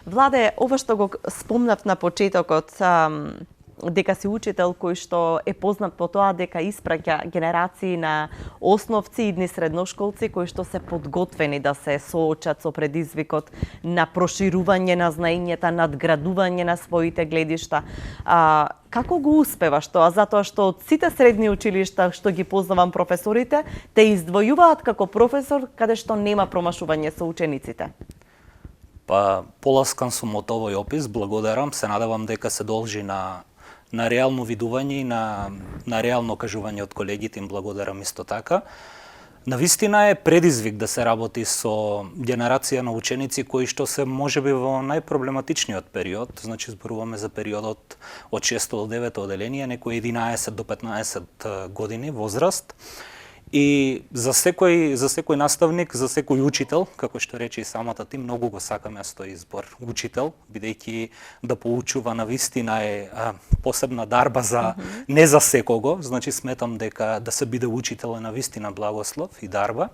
Владе, ова што го спомнав на почетокот, дека си учител кој што е познат по тоа дека испраќа генерации на основци и дни средношколци кои што се подготвени да се соочат со предизвикот на проширување на знаењата, надградување на своите гледишта. Како го успеваш тоа? Затоа што од сите средни училишта што ги познавам професорите, те издвојуваат како професор каде што нема промашување со учениците. Па, поласкан сум од овој опис, благодарам, се надевам дека се должи на реално видување и на реално кажување од колегите, им благодарам исто така. Навистина е предизвик да се работи со генерација на ученици кои што се можеби во најпроблематичниот период, значи зборуваме за периодот од 6 до 9 оделение, некои 11 до 15 години возраст. И за секој наставник, за секој учител, како што рече и самата ти, многу го сакаме тој избор учител, бидејќи да поучува навистина е посебна дарба за не за секого, значи сметам дека да се биде учител е навистина благослов и дарба.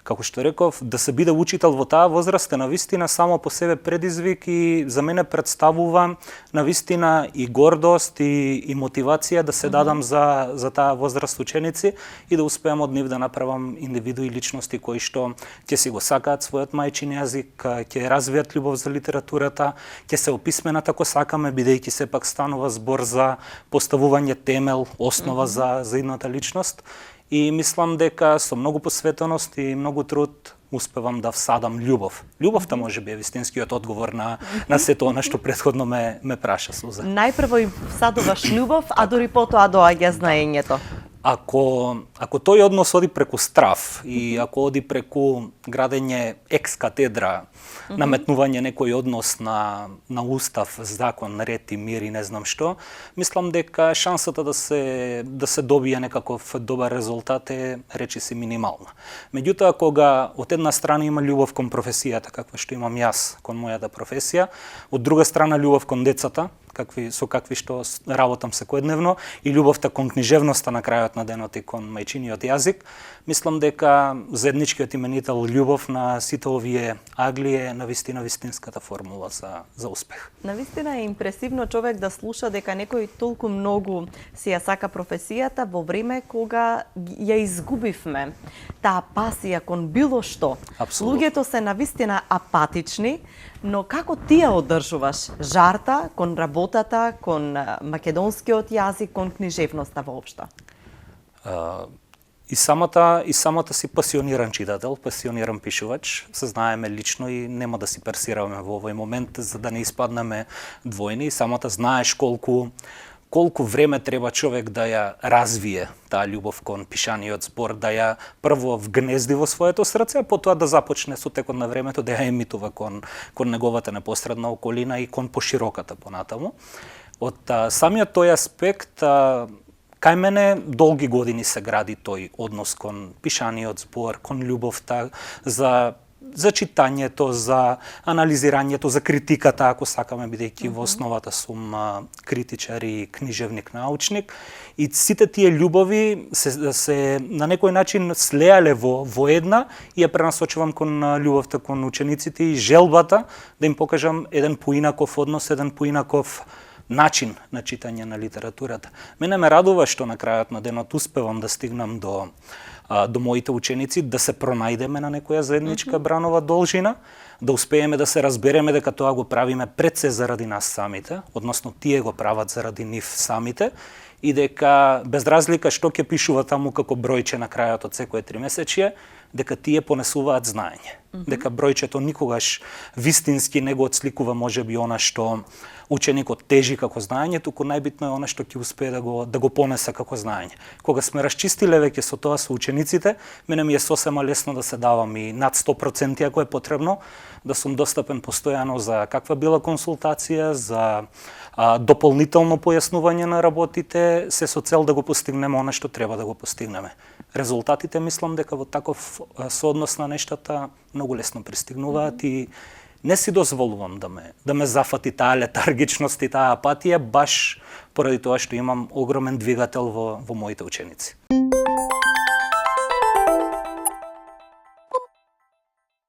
Како што реков, да се биде учител во таа возраст е навистина само по себе предизвик и за мене представува навистина и гордост и мотивација да се дадам за таа возраст ученици и да успеам од нив да направам индивидуи и личности кои што ќе си го сакаат својот мајчин јазик, ќе развијат љубов за литературата, ќе се описменат ако сакаме, бидејќи сепак станува збор за поставување темел, основа за идната личност. И мислам дека со многу посветеност и многу труд успевам да всадам љубов. Љубовта може би е вистинскиот одговор на сето она што претходно ме праша, Суза. Најпрво им всадуваш љубов, а дури потоа доаѓа знаењето. Ако тој однос оди преку страв и ако оди преку градење екс катедра, наметнување некој однос на устав, закон, ред и мир и не знам што, мислам дека шансата да се добие некаков добар резултат е речиси минимална. Меѓутоа, кога од една страна има љубов кон професијата, каква што имам јас кон мојата професија, од друга страна љубов кон децата, со какви што работам секојдневно, и љубовта кон книжевноста на крајот на денот и кон мајчиниот јазик, мислам дека заедничкиот именител љубов на сите овие агли е навистина вистинската формула за успех. Навистина е импресивно човек да слуша дека некој толку многу си ја сака професијата во време кога ја изгубивме таа пасија кон било што. Апсолутно. Луѓето се навистина апатични, но како ти ја одржуваш жарта кон работата, кон македонскиот јазик, кон книжевноста воопшто? И самата си пасиониран читател, пасиониран пишувач, се знаеме лично и нема да си персираме во овој момент за да не испаднеме двојни. И самата знаеш колку време треба човек да ја развие таа љубов кон пишаниот збор, да ја прво вгнезди во своето срце, а потоа да започне со текот на времето да ја емитува кон неговата непосредна околина и кон пошироката понатаму. Од самиот тој аспект, кај мене долги години се гради тој однос кон пишаниот збор, кон љубовта за читањето, за анализирањето, за критиката, ако сакаме, бидејќи во основата сум критичар и книжевник научник. И сите тие љубови се на некој начин слеале во една и ја пренасочувам кон љубовта кон учениците и желбата да им покажам еден поинаков однос, еден поинаков начин на читање на литературата. Мене ме радува што на крајот на денот успевам да стигнам до моите ученици, да се пронајдеме на некоја заедничка бранова должина, да успееме да се разбереме дека тоа го правиме пред се заради нас самите, односно тие го прават заради нив самите, и дека без разлика што ќе пишува таму како бројче на крајот од секое 3 месечје, дека тие понесуваат знаење. Дека бројчето никогаш вистински не го отсликува можеби она што ученикот тежи како знаење, туку најбитно е она што ќе успее да го понесе како знаење. Кога сме расчистиле веќе со тоа со учениците, мене ми е сосема лесно да се давам и над 100% ако е потребно, да сум достапен постојано за каква била консултација, за дополнително појаснување на работите, се со цел да го постигнеме она што треба да го постигнеме. Резултатите мислам дека во таков сооднос на нештата многу лесно пристигнуваат и не си дозволувам да ме зафати таа летаргичност и таа апатија, баш поради тоа што имам огромен двигател во моите ученици.